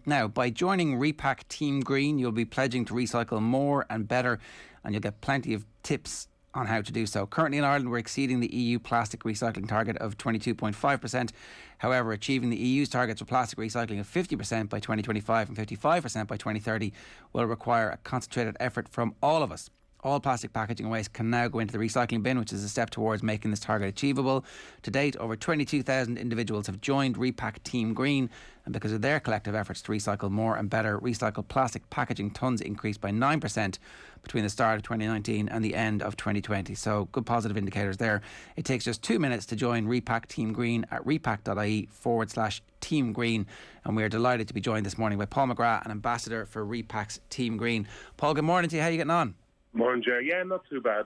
Now, by joining Repack Team Green, you'll be pledging to recycle more and better, and you'll get plenty of tips on how to do so. Currently in Ireland, we're exceeding the EU plastic recycling target of 22.5%. However, achieving the EU's targets for plastic recycling of 50% by 2025 and 55% by 2030 will require a concentrated effort from all of us. All plastic packaging waste can now go into the recycling bin, which is a step towards making this target achievable. To date, over 22,000 individuals have joined Repack Team Green, and because of their collective efforts to recycle more and better, recycled plastic packaging tonnes increased by 9% between the start of 2019 and the end of 2020. So good positive indicators there. It takes just 2 minutes to join Repack Team Green at repack.ie/Team Green, and we are delighted to be joined this morning by Paul McGrath, an ambassador for Repack's Team Green. Paul, good morning to you. How are you getting on? Morning, Jerry. Yeah, not too bad.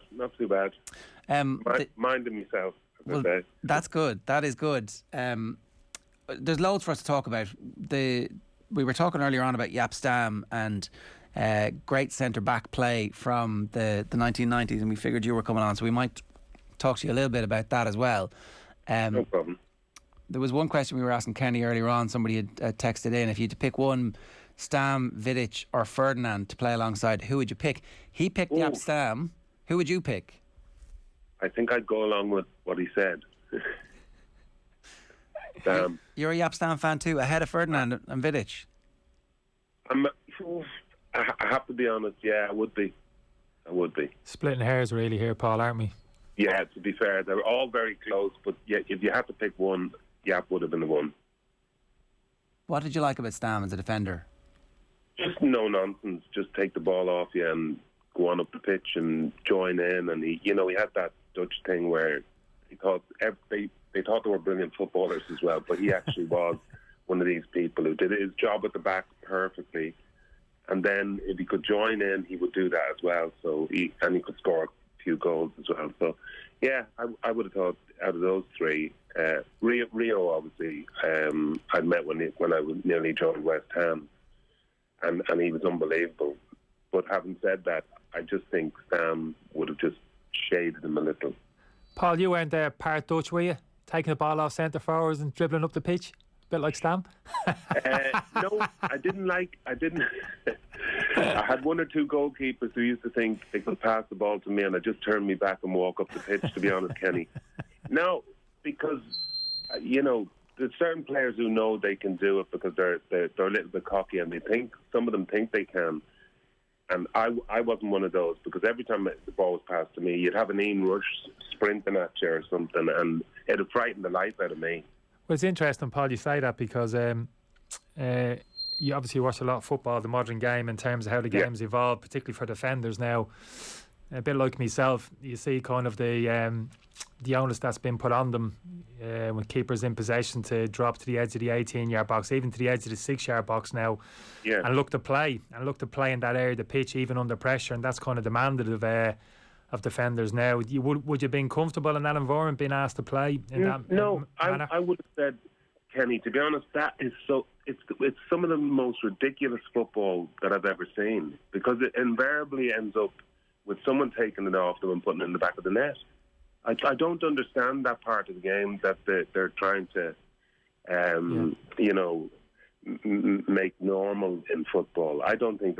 Minding myself, as I say. That's good. That is good. There's loads for us to talk about. We were talking earlier on about Jaap Stam and great centre-back play from the 1990s, and we figured you were coming on, so we might talk to you a little bit about that as well. No problem. There was one question we were asking Kenny earlier on. Somebody had texted in, if you had to pick one, Stam, Vidic or Ferdinand to play alongside, who would you pick? He picked Jaap Stam. Who would you pick? I think I'd go along with what he said. Stam. You're a Jaap Stam fan too, ahead of Ferdinand and Vidic? I have to be honest, yeah, I would be. Splitting hairs really here, Paul, aren't we? Yeah, to be fair, they're all very close, but yeah, if you had to pick one, Jaap would have been the one. What did you like about Stam as a defender? Just no nonsense. Just take the ball off you and go on up the pitch and join in. And he had that Dutch thing where he thought they thought they were brilliant footballers as well, but he actually was one of these people who did his job at the back perfectly. And then if he could join in, he would do that as well. So he could score a few goals as well. So yeah, I would have thought out of those three, Rio obviously I'd met when I was nearly joined West Ham. And he was unbelievable. But having said that, I just think Sam would have just shaded him a little. Paul, you weren't there part Dutch, were you? Taking the ball off centre forwards and dribbling up the pitch? A bit like Stam? No, I didn't. I had one or two goalkeepers who used to think they could pass the ball to me, and I just turned me back and walk up the pitch, to be honest, Kenny. No, because, there's certain players who know they can do it because they're a little bit cocky, and some of them think they can. And I wasn't one of those, because every time the ball was passed to me, you'd have an Ian Rush sprinting at you or something, and it'd frighten the life out of me. Well, it's interesting, Paul, you say that, because you obviously watch a lot of football, the modern game, in terms of how the game's evolved, particularly for defenders now. A bit like myself, you see kind of the onus that's been put on them when keepers in possession to drop to the edge of the 18-yard box, even to the edge of the 6-yard box now, and look to play in that area of the pitch, even under pressure, and that's kind of demanded of defenders now. Would you have been comfortable in that environment, being asked to play in that manner? I would have said, Kenny, to be honest, that is so. It's some of the most ridiculous football that I've ever seen, because it invariably ends up with someone taking it off them and putting it in the back of the net. I don't understand that part of the game that they're trying to, make normal in football. I don't think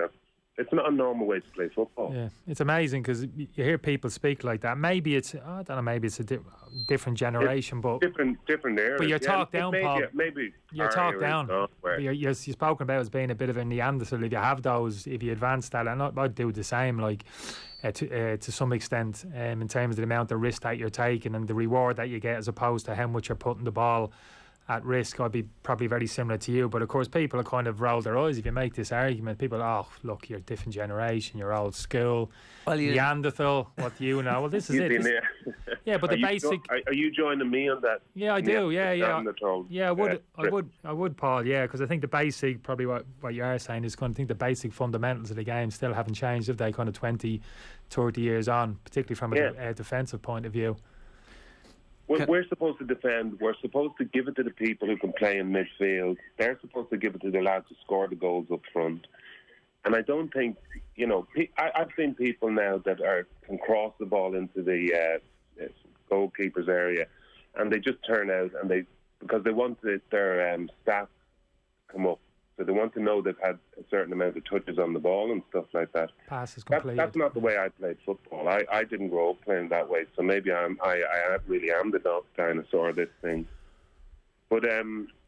it's not a normal way to play football. Yeah, it's amazing, because you hear people speak like that. Maybe it's, I don't know, maybe it's a different generation, but different era. But you're talked down, Paul. Maybe you're talked down. You're spoken about as being a bit of a Neanderthal. If you have those, if you advance that, and I'd do the same, like to some extent, in terms of the amount of risk that you're taking and the reward that you get, as opposed to how much you're putting the ball at risk. I'd be probably very similar to you, but of course people are kind of roll their eyes if you make this argument. People, look, you're a different generation, you're old school, Neanderthal, what do you know? Well, this is it. Yeah, but the basic. Are you joining me on that? Yeah, I do. Yeah, I would, Paul. Yeah, because I think the basic, probably what you are saying is, kind of think the basic fundamentals of the game still haven't changed, have they? Kind of 20, 30 years on, particularly from a defensive point of view. We're supposed to defend. We're supposed to give it to the people who can play in midfield. They're supposed to give it to the lads who score the goals up front. And I don't think, I've seen people now that can cross the ball into the goalkeeper's area, and they just turn out, and because they want their stats come up, So they want to know they've had a certain amount of touches on the ball and stuff like that. Passes completed. That's not the way I played football. I didn't grow up playing that way. So maybe I really am the dinosaur of this thing. But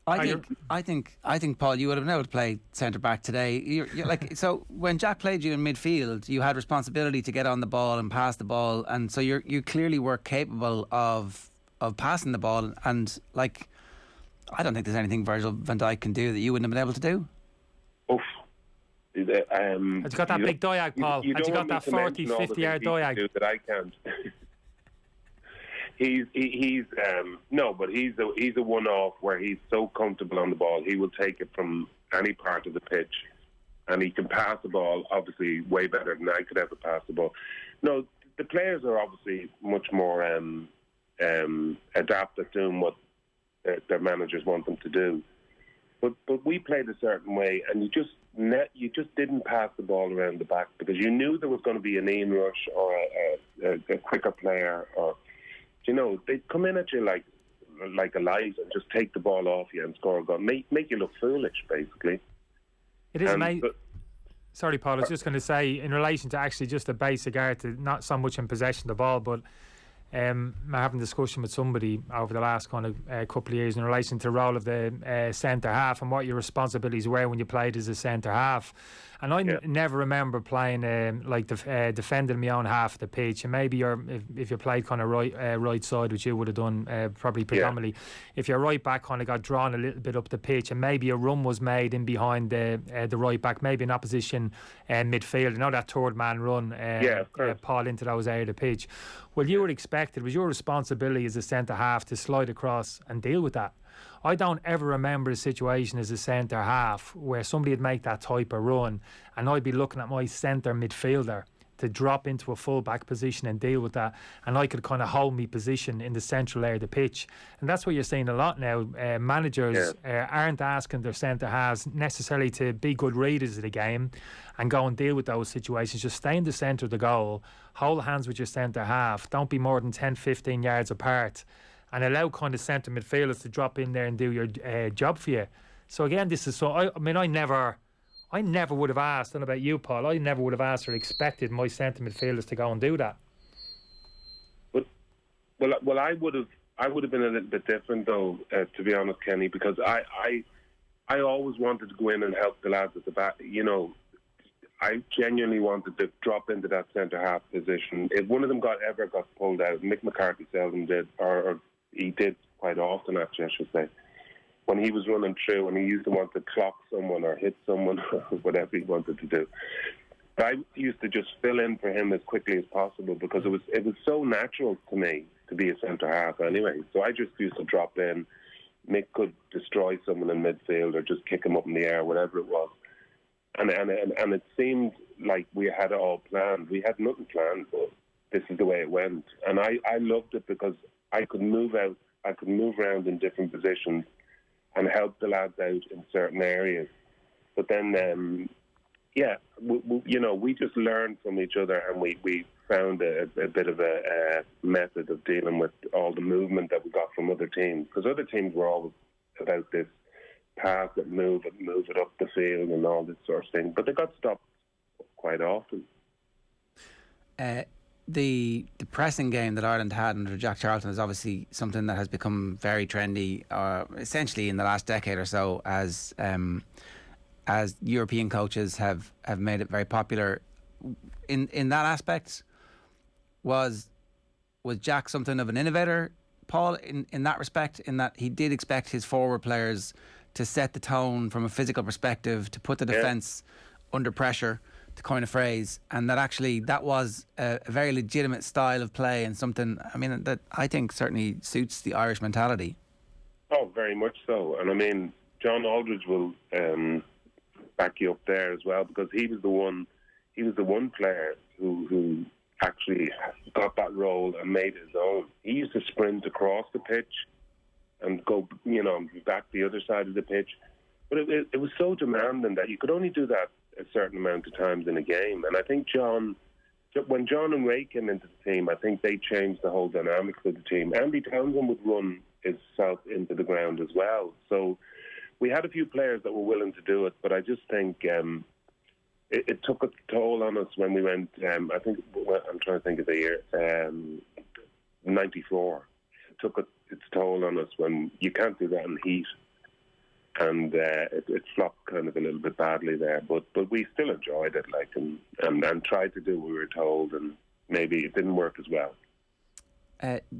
I think, Paul, you would have been able to play centre back today. You're like, so when Jack played you in midfield, you had responsibility to get on the ball and pass the ball, and so you clearly were capable of passing the ball. And like, I don't think there's anything Virgil van Dijk can do that you wouldn't have been able to do. Oof. Has he got that big diag, Paul? Has he got that 40, 50-yard diag? That I can't. He's no, but he's a one-off where he's so comfortable on the ball. He will take it from any part of the pitch, and he can pass the ball obviously way better than I could ever pass the ball. No, the players are obviously much more adept at doing what their managers want them to do. But we played a certain way, and you just didn't pass the ball around the back because you knew there was going to be an Ian Rush or a quicker player, or they'd come in at you like a light and just take the ball off you and score a goal, make you look foolish, basically. It is amazing. Sorry, Paul, I was just going to say, in relation to actually just the basic art, not so much in possession of the ball, but I'm having a discussion with somebody over the last kind of couple of years in relation to the role of the centre half and what your responsibilities were when you played as a centre half. And I never remember playing defending my own half of the pitch. And maybe if you played kind of right side, which you would have done probably predominantly, if your right back kind of got drawn a little bit up the pitch, and maybe a run was made in behind the right back, maybe an opposition midfield. You know that third man run, Paul, into those area of the pitch. Well, you were expected. It was your responsibility as a centre half to slide across and deal with that. I don't ever remember a situation as a centre half where somebody would make that type of run and I'd be looking at my centre midfielder to drop into a full back position and deal with that, and I could kind of hold my position in the central area of the pitch. And that's what you're seeing a lot now. Managers aren't asking their centre halves necessarily to be good readers of the game and go and deal with those situations. Just stay in the centre of the goal, hold hands with your centre half, don't be more than 10-15 yards apart, and allow kind of centre midfielders to drop in there and do your job for you. So again, this is so. I never would have asked. I don't know about you, Paul. I never would have asked or expected my centre midfielders to go and do that. Well, I would have been a little bit different though, to be honest, Kenny, because I always wanted to go in and help the lads at the back. I genuinely wanted to drop into that centre half position. If one of them ever got pulled out, Mick McCarthy seldom did, or he did quite often, actually, I should say, when he was running through and he used to want to clock someone or hit someone or whatever he wanted to do. But I used to just fill in for him as quickly as possible because it was so natural to me to be a centre half anyway. So I just used to drop in. Mick could destroy someone in midfield or just kick him up in the air, whatever it was. And it seemed like we had it all planned. We had nothing planned, but this is the way it went. And I loved it because I could move out. I could move around in different positions and help the lads out in certain areas. But then, we just learned from each other, and we found a bit of a method of dealing with all the movement that we got from other teams. Because other teams were always about this pass it, move it up the field and all this sort of thing. But they got stopped quite often. The pressing game that Ireland had under Jack Charlton is obviously something that has become very trendy, essentially in the last decade or so, as European coaches have made it very popular. In that aspect, was Jack something of an innovator, Paul, in that respect, in that he did expect his forward players to set the tone from a physical perspective, to put the defence under pressure, to coin a phrase, and that actually that was a very legitimate style of play and something, I mean, that I think certainly suits the Irish mentality. Oh, very much so. And I mean, John Aldridge will back you up there as well, because he was the one player who actually got that role and made it his own. He used to sprint across the pitch and go, back the other side of the pitch. But it was so demanding that you could only do that a certain amount of times in a game. And I think when John and Ray came into the team, I think they changed the whole dynamics of the team. Andy Townsend would run himself into the ground as well. So we had a few players that were willing to do it, but I just think it took a toll on us when we went. I think I'm trying to think of the year, '94. It took its toll on us when you can't do that in heat, and it flopped kind of a little bit badly there. But we still enjoyed it, like, and tried to do what we were told, and maybe it didn't work as well.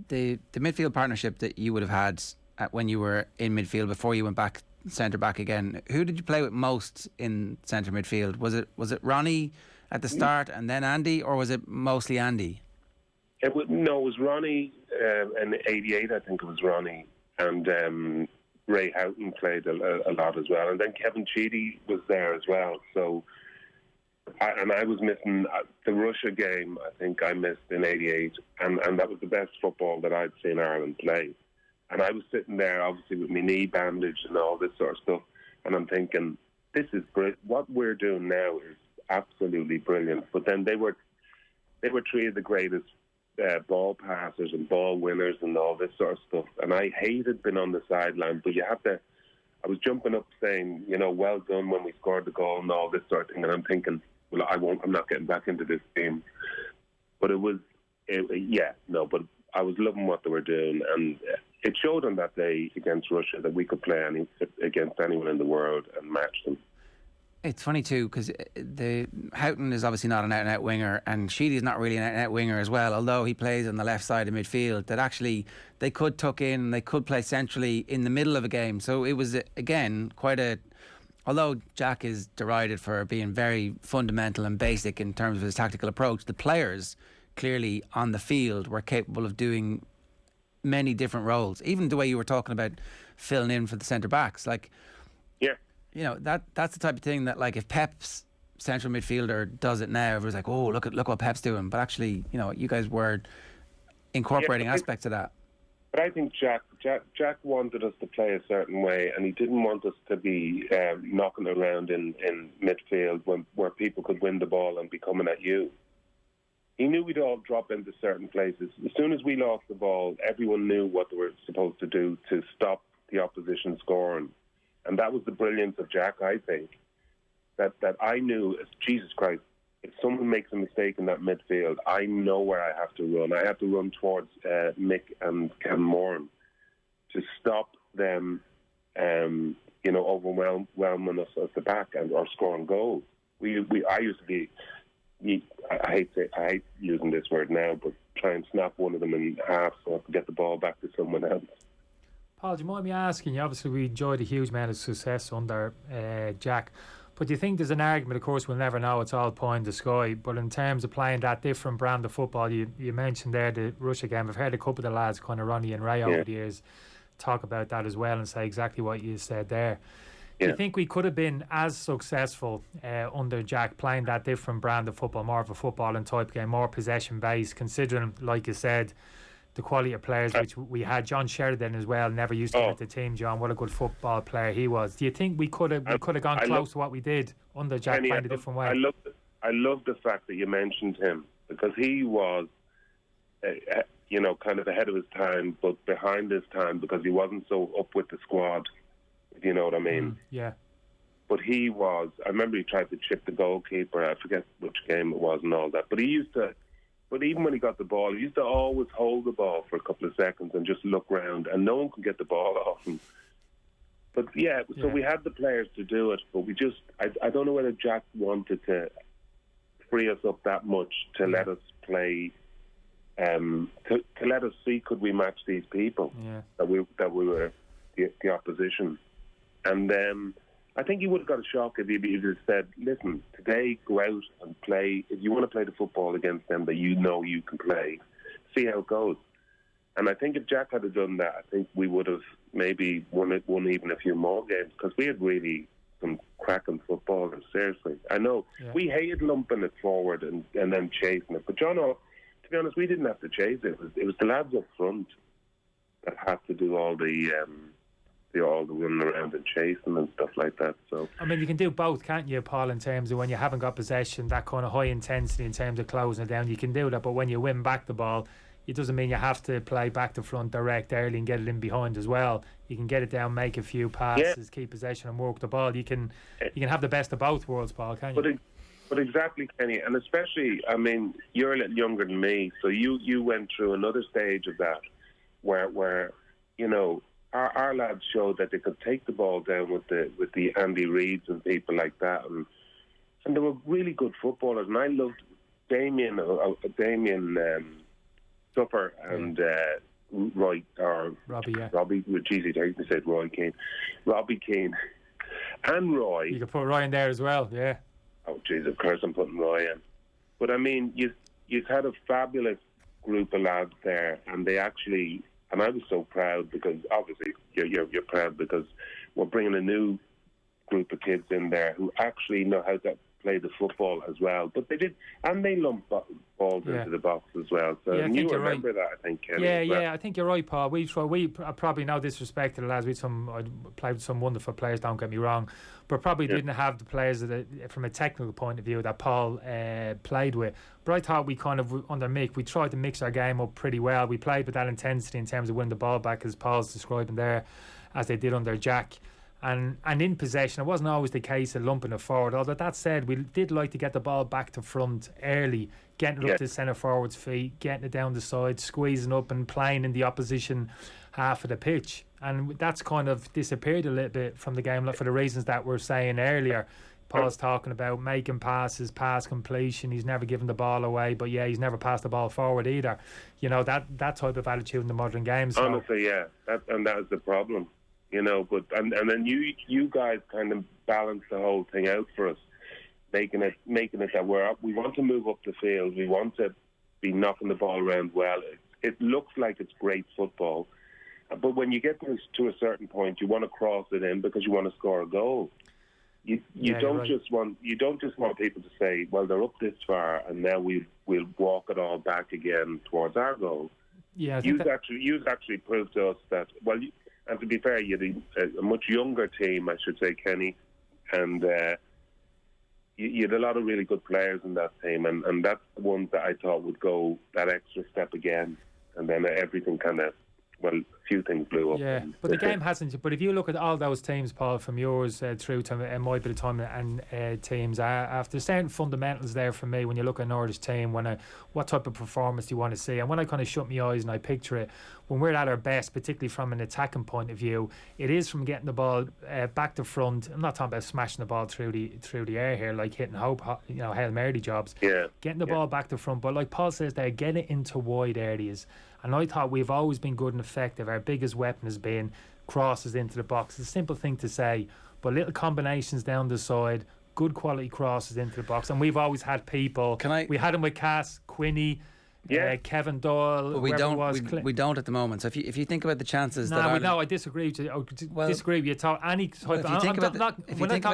The midfield partnership that you would have had when you were in midfield before you went back centre back again, who did you play with most in centre midfield? Was it Ronnie at the start and then Andy, or was it mostly Andy? It was Ronnie in '88. I think it was Ronnie, and Ray Houghton played a lot as well, and then Kevin Cheedy was there as well. So, I was missing the Russia game. I think I missed in '88, and that was the best football that I'd seen Ireland play. And I was sitting there, obviously, with my knee bandaged and all this sort of stuff. And I'm thinking, this is brilliant. What we're doing now is absolutely brilliant. But then they were three of the greatest ball passers and ball winners and all this sort of stuff. And I hated being on the sideline. But I was jumping up saying, well done when we scored the goal and all this sort of thing. And I'm thinking, well, I'm not getting back into this game. But but I was loving what they were doing. And it showed on that day against Russia that we could play against anyone in the world and match them. It's funny too, because Houghton is obviously not an out-and-out winger, and Sheedy's not really an out-and-out winger as well, although he plays on the left side of midfield. That actually they could tuck in and they could play centrally in the middle of a game. So it was, again, although Jack is derided for being very fundamental and basic in terms of his tactical approach, the players clearly on the field were capable of doing many different roles. Even the way you were talking about filling in for the centre backs, like, that's the type of thing that, like, if Pep's central midfielder does it now, everyone's like, oh, look what Pep's doing. But actually, you guys were incorporating aspects of that. But I think Jack wanted us to play a certain way, and he didn't want us to be knocking around in midfield where people could win the ball and be coming at you. He knew we'd all drop into certain places. As soon as we lost the ball, everyone knew what they were supposed to do to stop the opposition scoring. And that was the brilliance of Jack, I think. That I knew, Jesus Christ, if someone makes a mistake in that midfield, I know where I have to run. I have to run towards Mick and Kevin Moran to stop them, overwhelming us at the back or scoring goals. I used to be... I hate using this word now, but try and snap one of them in half so I can get the ball back to someone else. Paul, do you mind me asking you? Obviously, we enjoyed a huge amount of success under Jack, but do you think there's an argument? Of course, we'll never know; it's all pie in the sky. But in terms of playing that different brand of football, you mentioned there the Russia game. I've heard a couple of the lads, kind of Ronnie and Ray, over the years, talk about that as well and say exactly what you said there. Do you think we could have been as successful under Jack playing that different brand of football, more of a footballing type game, more possession based, considering, like you said, the quality of players which we had? John Sheridan as well, never used to get the team. John, what a good football player he was. Do you think we could have gone close to what we did under Jack, playing a different way? I love the fact that you mentioned him, because he was kind of ahead of his time, but behind his time, because he wasn't so up with the squad. If you know what I mean. Yeah. But he was. I remember he tried to chip the goalkeeper. I forget which game it was and all that. But he used to. But even when he got the ball, he used to always hold the ball for a couple of seconds and just look round, and no one could get the ball off him. But so we had the players to do it, but we just. I don't know whether Jack wanted to free us up that much to let us play. To let us see, could we match these people that we were the opposition. And I think he would have got a shock if he had said, listen, today go out and play. If you want to play the football against them that you can play, see how it goes. And I think if Jack had done that, I think we would have maybe won even a few more games, because we had really some cracking footballers, seriously. I know we hated lumping it forward and then chasing it. But John, to be honest, we didn't have to chase it. It was the lads up front that had to do all the running around and chasing and stuff like that. So I mean, you can do both, can't you, Paul, in terms of when you haven't got possession, that kind of high intensity in terms of closing it down, you can do that. But when you win back the ball, it doesn't mean you have to play back to front direct early and get it in behind as well. You can get it down, make a few passes, keep possession and work the ball. You can have the best of both worlds, Paul, can't you? But exactly, Kenny, and especially, I mean, you're a little younger than me, so you went through another stage of that where you know, our lads showed that they could take the ball down with the Andy Reeds and people like that, and they were really good footballers. And I loved Damien Tupper and Robbie. Robbie. Geez, I said Roy Keane, Robbie Keane, and Roy. You could put Roy in there as well, yeah. Oh, jeez, of course I'm putting Roy in. But I mean, you've had a fabulous group of lads there, and they actually. And I was so proud because obviously you're proud because we're bringing a new group of kids in there who actually know how to play the football as well. But they did, and they lumped balls into the box as well. So yeah, you remember that, I think, Kenny. Yeah, I think you're right, Paul. We probably, no disrespect to the lads, I played with some wonderful players, don't get me wrong, but probably didn't have the players from a technical point of view that Paul played with. But I thought we kind of, under Mick, we tried to mix our game up pretty well. We played with that intensity in terms of winning the ball back, as Paul's describing there, as they did under Jack. And in possession, it wasn't always the case of lumping it forward. Although that said, we did like to get the ball back to front early, getting it up to centre forward's feet, getting it down the side, squeezing up and playing in the opposition half of the pitch. And that's kind of disappeared a little bit from the game, like for the reasons that we're saying earlier. Paul's talking about making passes, pass completion. He's never given the ball away, but he's never passed the ball forward either. You know, that type of attitude in the modern game. So. Honestly, that was the problem. You know, but and then you guys kind of balance the whole thing out for us, making it that we want to move up the field, we want to be knocking the ball around well. It looks like it's great football, but when you get to a certain point, you want to cross it in because you want to score a goal. You don't just want people to say, well, they're up this far and now we'll walk it all back again towards our goal. Yeah, you've actually proved to us that and to be fair, you had a much younger team, I should say, Kenny, and you had a lot of really good players in that team, and that's the ones that I thought would go that extra step again, and then everything kind of, a few things blew up. Yeah, but the game hasn't. But if you look at all those teams, Paul, from yours through to my bit of time and teams, after certain fundamentals there for me, when you look at an Irish team, what type of performance do you want to see? And when I kind of shut my eyes and I picture it, when we're at our best, particularly from an attacking point of view, it is from getting the ball back to front. I'm not talking about smashing the ball through the air here, like hitting Hail Mary jobs. Yeah, getting the ball back to front, but like Paul says there, get it into wide areas. And I thought we've always been good and effective. Our biggest weapon has been crosses into the box. It's a simple thing to say, but little combinations down the side, good quality crosses into the box. And we've always had people. We had them with Cass, Quinny, Kevin Doyle. But we don't at the moment. So if you think about the chances I disagree with you. Disagree with you. Any type if you think about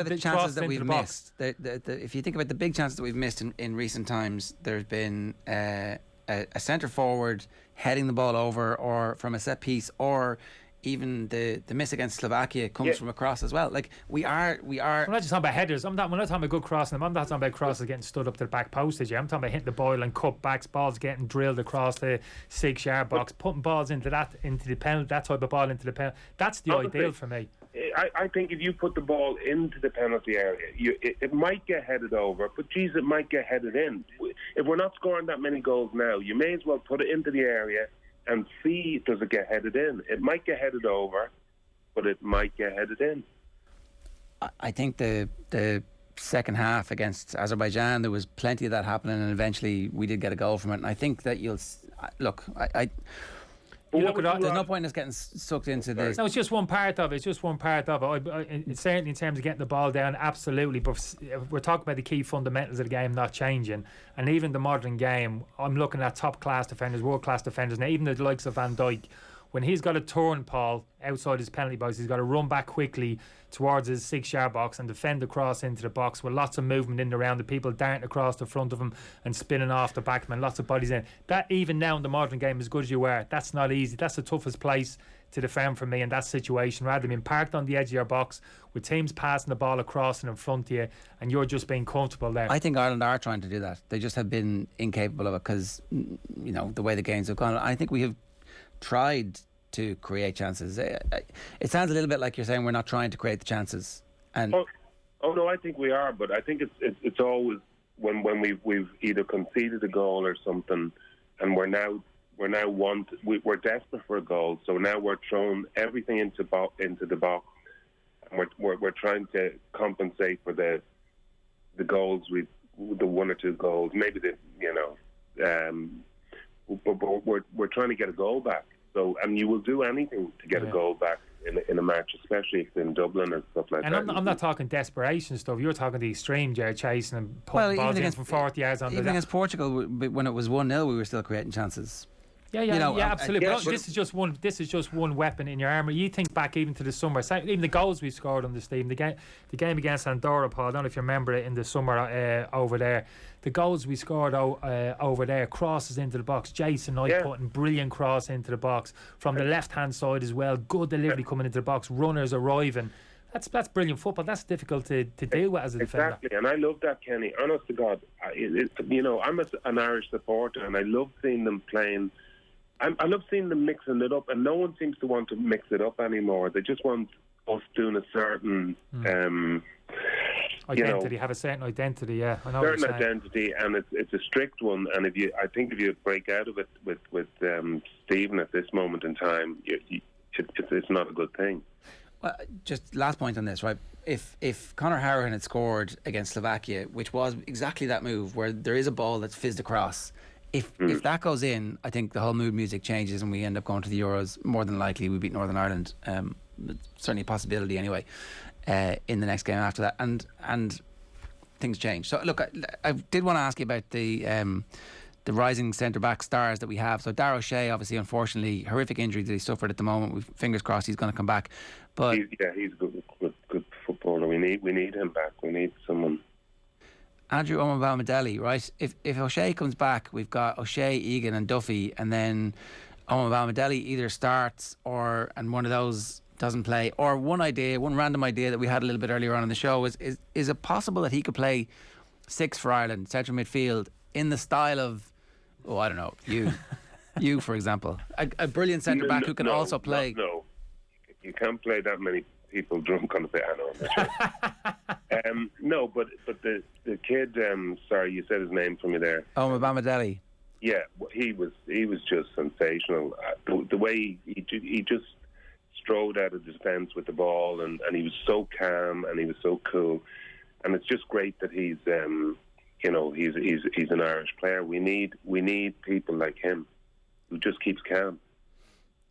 the chances that we've missed, if you think about the big chances that we've missed in recent times, there's been a centre forward heading the ball over, or from a set piece, or even the miss against Slovakia comes from a cross as well. Like we are. We're not just talking about headers. We're not talking about good crossing. I'm not talking about crosses getting stood up to the back postage. I'm talking about hitting the ball and cutbacks, balls getting drilled across the 6-yard box, putting balls into the penalty, that type of ball into the penalty. That's the ideal for me. I think if you put the ball into the penalty area, it might get headed over, but geez, it might get headed in. If we're not scoring that many goals now, you may as well put it into the area and see, does it get headed in? It might get headed over, but it might get headed in. I think the second half against Azerbaijan, there was plenty of that happening, and eventually we did get a goal from it. And I think that there's no point in us getting sucked into this. No, it's just one part of it. Certainly in terms of getting the ball down, absolutely. But we're talking about the key fundamentals of the game not changing. And even the modern game, I'm looking at top-class defenders, world-class defenders. Now, even the likes of Van Dijk, when he's got a turn, Paul, outside his penalty box, he's got to run back quickly towards his 6-yard box and defend across into the box with lots of movement in and around, the people darting across the front of him and spinning off the backman, lots of bodies in. That, even now in the modern game, as good as you are, that's not easy. That's the toughest place to defend for me in that situation, rather than being parked on the edge of your box with teams passing the ball across and in front of you and you're just being comfortable there. I think Ireland are trying to do that. They just have been incapable of it because, you know, the way the games have gone. I think we have tried to create chances. It sounds a little bit like you're saying we're not trying to create the chances. And oh no, I think we are, but I think it's always when we've either conceded a goal or something, and we're desperate for a goal, so now we're throwing everything into the box, and we're trying to compensate for the goals, the 1 or 2 goals, maybe but we're trying to get a goal back. So, and you will do anything to get a goal back in a match, especially if it's in Dublin and stuff like that. And I'm not talking desperation stuff. You're talking the extreme, Jared, chasing and putting balls in from 40 yards on. Even against Portugal, when it was 1-0, we were still creating chances. Absolutely. But this is just one. This is just one weapon in your armour. You think back even to the summer, even the goals we scored on this team. The game against Andorra, Paul. I don't know if you remember it in the summer over there. The goals we scored over there, crosses into the box. Jason Knight putting brilliant cross into the box from the left hand side as well. Good delivery coming into the box. Runners arriving. That's brilliant football. That's difficult to deal with as a defender. Exactly, and I love that, Kenny. Honest to God, I'm an Irish supporter, and I love seeing them playing. I love seeing them mixing it up, and no one seems to want to mix it up anymore. They just want us doing a certain identity, have a certain identity. Yeah, I know. Certain identity, and it's a strict one. And I think if you break out of it with Stephen at this moment in time, it's not a good thing. Well, just last point on this, right? If Conor Hourihane had scored against Slovakia, which was exactly that move where there is a ball that's fizzed across. If that goes in, I think the whole mood music changes and we end up going to the Euros. More than likely we beat Northern Ireland. Certainly a possibility anyway in the next game after that, and things change. So look, I did want to ask you about the rising centre-back stars that we have. So Darragh O'Shea, obviously, unfortunately, horrific injury that he suffered at the moment. Fingers crossed he's going to come back. But he's a good footballer. We need him back. We need someone. Andrew Omobamidele, right? If O'Shea comes back, we've got O'Shea, Egan and Duffy, and then Omobamidele either starts and one of those doesn't play. Or one random idea that we had a little bit earlier on in the show is it possible that he could play 6 for Ireland, central midfield, in the style of, I don't know, you for example, a brilliant centre back who can also play. No, you can't play that many people drunk on the pitch. I know. No, but the kid. Sorry, you said his name for me there. Omobamidele. Yeah, he was just sensational. The way he just strode out of defence with the ball, and he was so calm and he was so cool, and it's just great that he's he's an Irish player. We need people like him who just keeps calm.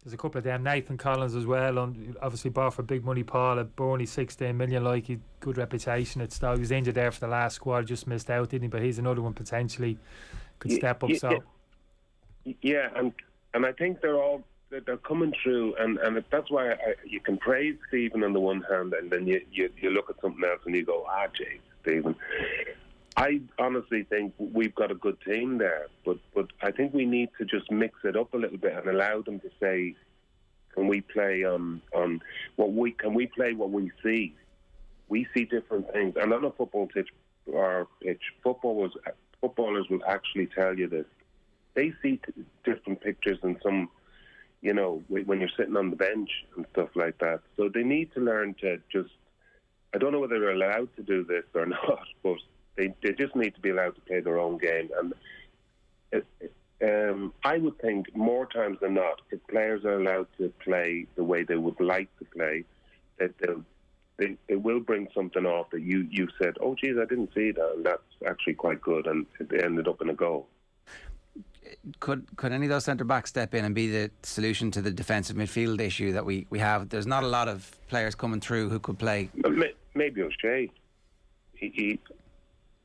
There's a couple of them. Nathan Collins as well, obviously bought for big money, Paul, at Burnley, 16 million, he good reputation at Stoke. He was injured there for the last squad, just missed out, didn't he? But he's another one potentially could step up. Yeah, and I think they're coming through, and that's why you can praise Stephen on the one hand, and then you look at something else and you go, geez, Stephen. I honestly think we've got a good team there, but I think we need to just mix it up a little bit and allow them to say, can we play on what we see? We see different things, and on a football pitch, footballers will actually tell you this. They see different pictures than some, when you're sitting on the bench and stuff like that. So they need to learn to just. I don't know whether they're allowed to do this or not, but. They just need to be allowed to play their own game, and I would think more times than not, if players are allowed to play the way they would like to play, that they will bring something off that you said, oh geez, I didn't see that, and that's actually quite good, and it ended up in a goal. Could any of those centre backs step in and be the solution to the defensive midfield issue that we have? There's not a lot of players coming through who could play. Maybe O'Shea.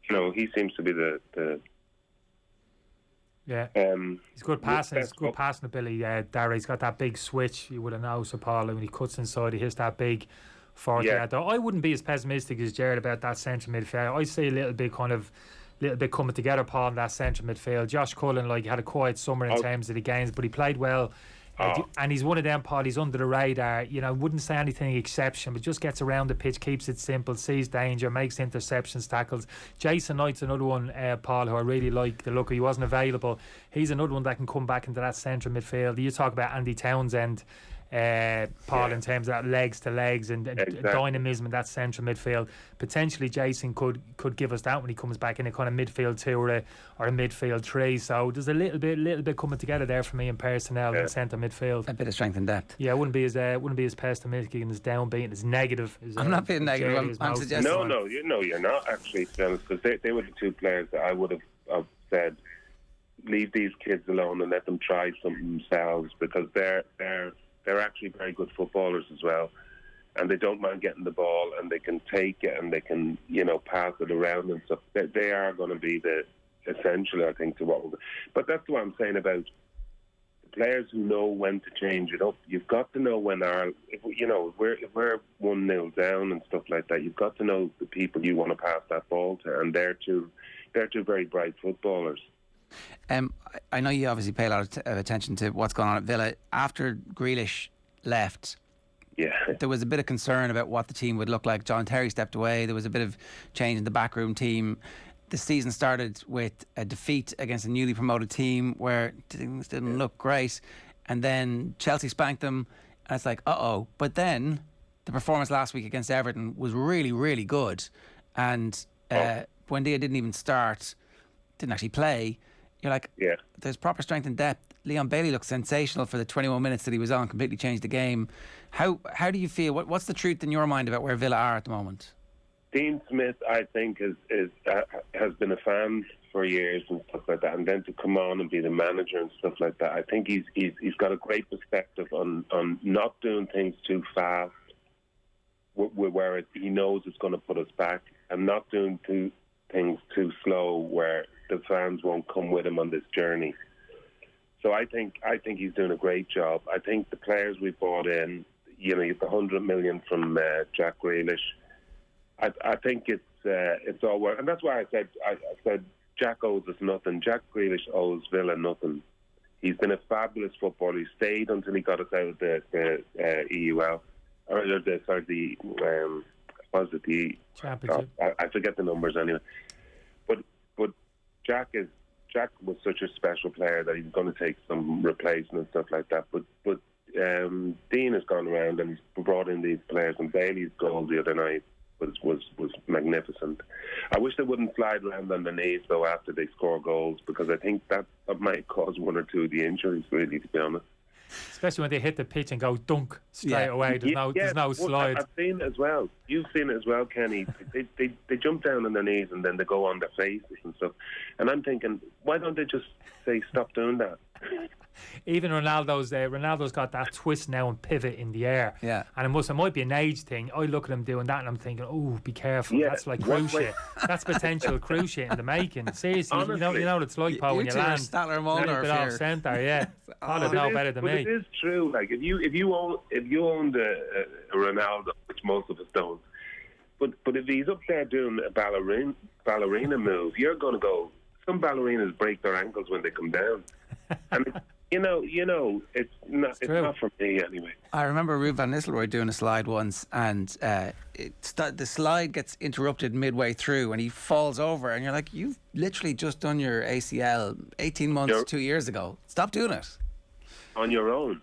He seems to be the Yeah, he's good passing. He's good passing ability. Dara, he's got that big switch. You would have known, so Paul, when he cuts inside, he hits that big fork. Yeah. I wouldn't be as pessimistic as Jared about that central midfield. I see a little bit coming together, Paul, in that central midfield. Josh Cullen, like, had a quiet summer in terms of the games, but he played well. And he's one of them, Paul, he's under the radar. You know, wouldn't say anything exception, but just gets around the pitch, keeps it simple, sees danger, makes interceptions, tackles. Jason Knight's another one, Paul, who I really like the look of. He wasn't available. He's another one that can come back into that central midfield. You talk about Andy Townsend, Paul, in terms of that legs to legs and dynamism in that central midfield. Potentially Jason could give us that when he comes back in a kind of midfield 2 or a midfield 3. So there's a little bit coming together there for me in personnel in centre midfield. A bit of strength and depth. Yeah, I wouldn't be as pessimistic and as downbeat and as negative as I'm not being negative. I'm suggesting you're not actually, because they were the two players that I would have said leave these kids alone and let them try something themselves, because they're actually very good footballers as well, and they don't mind getting the ball, and they can take it, and they can, pass it around and stuff. They are going to be the essential, I think, to what we're. But that's what I'm saying about the players who know when to change it up. You've got to know when if we're 1-0 down and stuff like that. You've got to know the people you want to pass that ball to, and they're two very bright footballers. I know you obviously pay a lot of attention to what's going on at Villa. After Grealish left, there was a bit of concern about what the team would look like. John Terry stepped away. There was a bit of change in the backroom team. The season started with a defeat against a newly promoted team where things didn't look great, and then Chelsea spanked them, and it's like, uh-oh. But then the performance last week against Everton was really, really good, and Buendia didn't even start, didn't actually play. You're like, there's proper strength and depth. Leon Bailey looked sensational for the 21 minutes that he was on, completely changed the game. How do you feel? What's the truth in your mind about where Villa are at the moment? Dean Smith, I think, has been a fan for years and stuff like that, and then to come on and be the manager and stuff like that, I think he's got a great perspective on not doing things too fast, where he knows it's going to put us back, and not doing things too slow where the fans won't come with him on this journey. So I think he's doing a great job. I think the players we brought in, you have the 100 million from Jack Grealish. I think it's all work, and that's why I said Jack owes us nothing. Jack Grealish owes Villa nothing. He's been a fabulous footballer. He stayed until he got us out of the EUL, or the Championship. I forget the numbers anyway. But Jack was such a special player that he's going to take some replacement and stuff like that. But Dean has gone around and he's brought in these players, and Bailey's goal the other night was magnificent. I wish they wouldn't slide around on their knees though after they score goals, because I think that might cause one or two of the injuries, really, to be honest. Especially when they hit the pitch and go dunk straight away. There's no slide. I've seen it as well. You've seen it as well, Kenny. They jump down on their knees and then they go on their faces and stuff. And I'm thinking, why don't they just say stop doing that? Even Ronaldo's got that twist now and pivot in the air. Yeah. And it might be an age thing. I look at him doing that and I'm thinking, oh, be careful. Yeah. That's like cruise shit. That's potential cruise shit in the making. Seriously, honestly, you know what it's like, Paul, when you land. Statler Mulder bit off centre, yeah. I'd know better than me. But it is true. Like if you owned a Ronaldo, which most of us don't, but if he's up there doing a ballerina move, you're going to go. Some ballerinas break their ankles when they come down, and it's not for me anyway. I remember Ruud van Nistelrooy doing a slide once, and the slide gets interrupted midway through, and he falls over, and you're like, you've literally just done your ACL 18 months, 2 years ago. Stop doing it. On your own.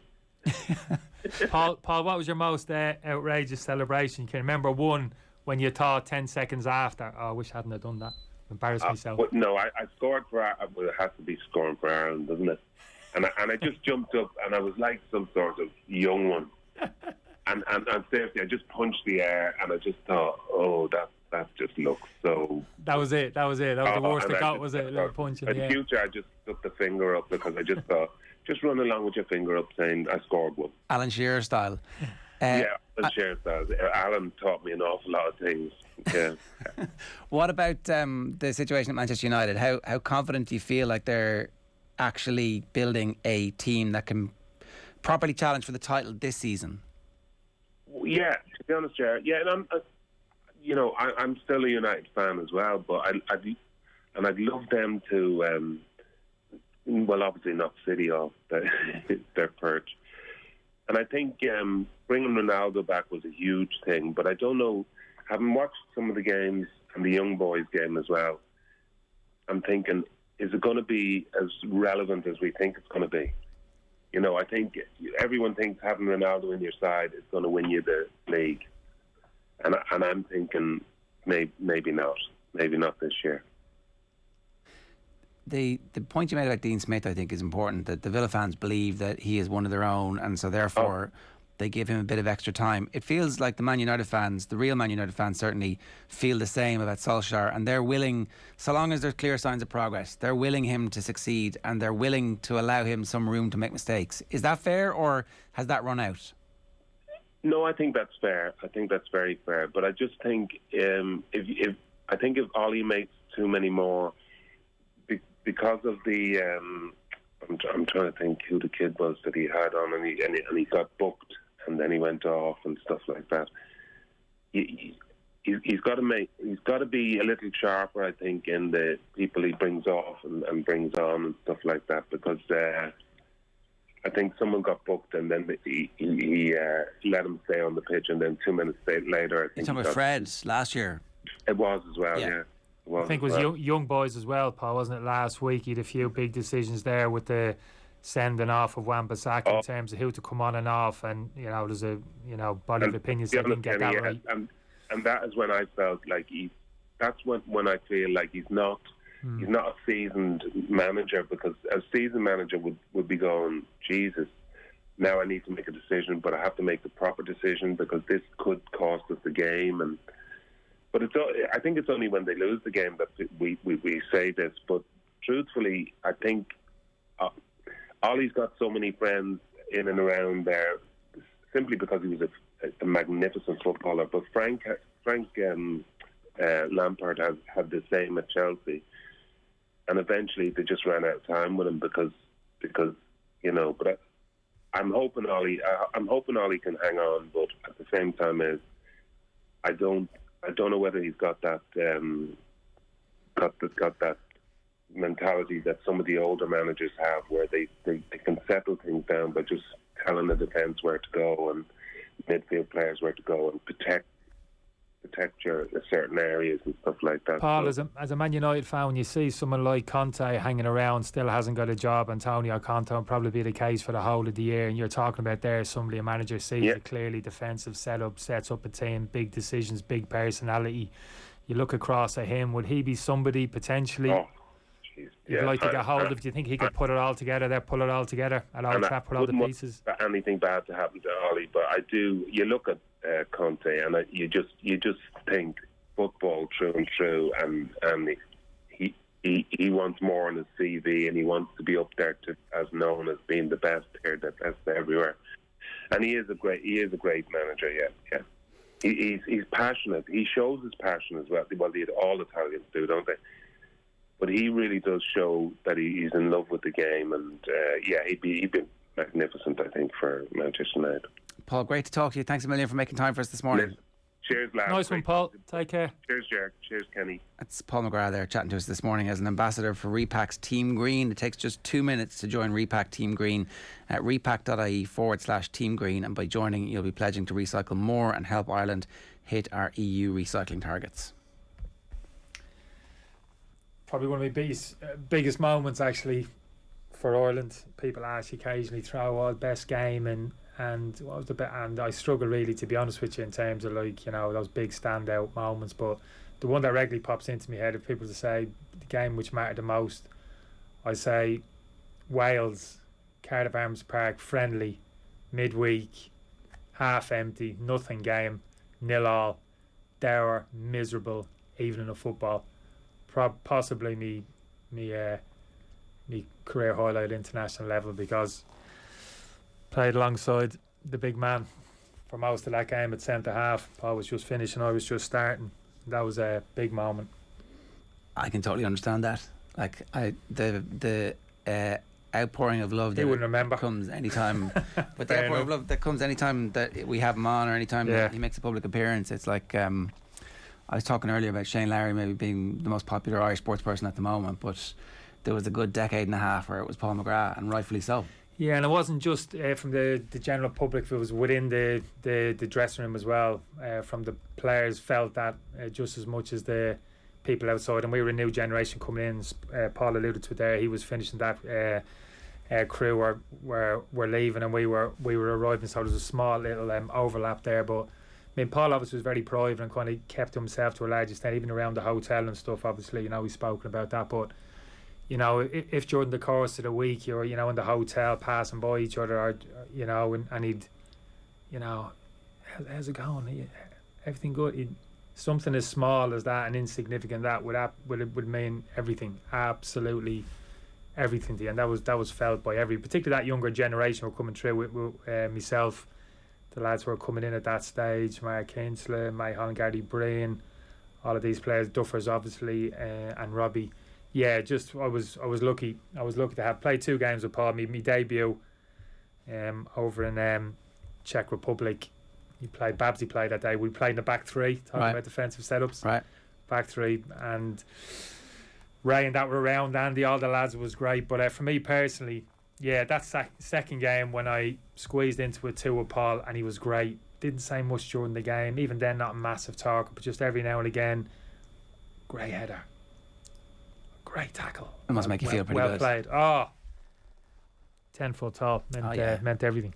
Paul, what was your most outrageous celebration? Can you remember one when you thought 10 seconds after, oh, I wish I hadn't have done that? Embarrassed myself. No, I scored for Ireland. Well, it has to be scoring for Ireland, doesn't it? And I just jumped up, and I was like some sort of young one. and seriously, I just punched the air, and I just thought, oh, that just looks so. That was it. That was the worst I got, was it? A little punch in the air. In future, I just took the finger up because I just thought, just run along with your finger up, saying I scored one. Alan Shearer style. Yeah, Alan Shearer style. Alan taught me an awful lot of things. Yeah. What about the situation at Manchester United? How confident do you feel like they're actually building a team that can properly challenge for the title this season? Yeah, to be honest, Jared. Yeah, and I'm still a United fan as well, but I'd love them to. Well, obviously knock City off their perch, and I think bringing Ronaldo back was a huge thing. But I don't know. Having watched some of the games and the young boys game as well, I'm thinking, is it going to be as relevant as we think it's going to be? I think everyone thinks having Ronaldo in your side is going to win you the league. And I'm thinking maybe not. Maybe not this year. The point you made about Dean Smith, I think, is important, that the Villa fans believe that he is one of their own, and so therefore they give him a bit of extra time. It feels like the Man United fans, the real Man United fans, certainly feel the same about Solskjaer, and they're willing, so long as there's clear signs of progress, they're willing him to succeed, and they're willing to allow him some room to make mistakes. Is that fair, or has that run out? No, I think that's fair. I think that's very fair. But I just think if Ollie makes too many more, because of the I'm trying to think who the kid was that he had on, and he got booked, and then he went off and stuff like that. He's got to be a little sharper, I think, in the people he brings off and brings on and stuff like that, because I think someone got booked and then he let him stay on the pitch, and then 2 minutes later, I think. You're talking about Fred last year. It was as well, yeah. I think it was young boys as well, Paul, wasn't it? Last week he had a few big decisions there with the sending off of Wan-Bissaka in terms of who to come on and off, and there's a body of opinion so didn't get that right. And that is when I felt like that's when I feel like he's not a seasoned manager, because a seasoned manager would be going, Jesus, now I need to make a decision, but I have to make the proper decision because this could cost us the game. But I think it's only when they lose the game that we say this. But truthfully, I think Ollie's got so many friends in and around there simply because he was a magnificent footballer. But Frank Lampard had the same at Chelsea, and eventually they just ran out of time with him because But I'm hoping Ollie can hang on. But at the same time, I don't know whether he's got that mentality that some of the older managers have, where they can settle things down by just telling the defence where to go and midfield players where to go and protect your certain areas and stuff like that. Paul, as a Man United fan, when you see someone like Conte hanging around, still hasn't got a job, Antonio Conte will probably be the case for the whole of the year, and you're talking about there somebody a manager sees a clearly defensive setup, sets up a team, big decisions, big personality. You look across at him, would he be somebody potentially you'd like to get hold of? Do you think he could pull it all together at Old Trafford, put all the pieces? Anything bad to happen to Ollie, but I do. You look at Conte, and you just think football through and through, and he wants more on his CV, and he wants to be up there as known as being the best here, the best everywhere. And he is a great manager. Yeah. He's passionate. He shows his passion as well. Well, all Italians do, don't they? But he really does show that he's in love with the game, and he'd be magnificent, I think, for Manchester United. Paul, great to talk to you. Thanks a million for making time for us this morning. Cheers, lads. Nice one, Paul. Take care. Cheers, Jack. Cheers, Kenny. That's Paul McGrath there chatting to us this morning as an ambassador for Repak's Team Green. It takes just 2 minutes to join Repak Team Green at repak.ie/Team Green, and by joining you'll be pledging to recycle more and help Ireland hit our EU recycling targets. Probably one of my biggest moments actually for Ireland. People ask occasionally throw best game and what was the bit, and I struggle really, to be honest with you, in terms of those big standout moments, but the one that regularly pops into my head, if people to say the game which mattered the most, I say Wales, Cardiff Arms Park, friendly, midweek, half empty, nothing game, 0-0, dour, miserable evening of football. Possibly me career highlight international level, because played alongside the big man for most of that game at centre half. Paul was just finishing, I was just starting. That was a big moment. I can totally understand that. The outpouring of love He wouldn't remember. comes anytime. But the Fair outpouring of enough. love that comes anytime that we have him on, or anytime Yeah. that he makes a public appearance. It's like I was talking earlier about Shane Lowry maybe being the most popular Irish sports person at the moment, but there was a good decade and a half where it was Paul McGrath, and rightfully so. Yeah, and it wasn't just from the general public, it was within the dressing room as well. From the players felt that just as much as the people outside, and we were a new generation coming in. Paul alluded to it there. He was finishing that crew were leaving, and we were arriving, so there was a small little overlap there. But I mean, Paul obviously was very private and kind of kept to himself to a large extent, even around the hotel and stuff. Obviously, we've spoken about that, but if during the course of the week you're in the hotel passing by each other, or and he'd how's it going, everything good, something as small as that and insignificant that would mean everything, absolutely everything to you. And that was felt by particularly that younger generation who were coming through with myself, the lads who were coming in at that stage, Mark Kinsler, Mike Holland, Gardy Breen, all of these players, Duffers obviously, and Robbie. Yeah, just I was lucky. I was lucky to have played 2 games with Paul. My debut over in Czech Republic. Babsy played that day. We played in the back 3, talking about defensive setups. Right. Back 3, and Ray and that were around. Andy, all the lads, was great. But for me personally, yeah, that second game when I squeezed into it 2 with Paul, and he was great. Didn't say much during the game. Even then, not a massive talker, but just every now and again, great header. Great tackle. It must make you feel pretty well good. Well played. 10 foot tall meant everything.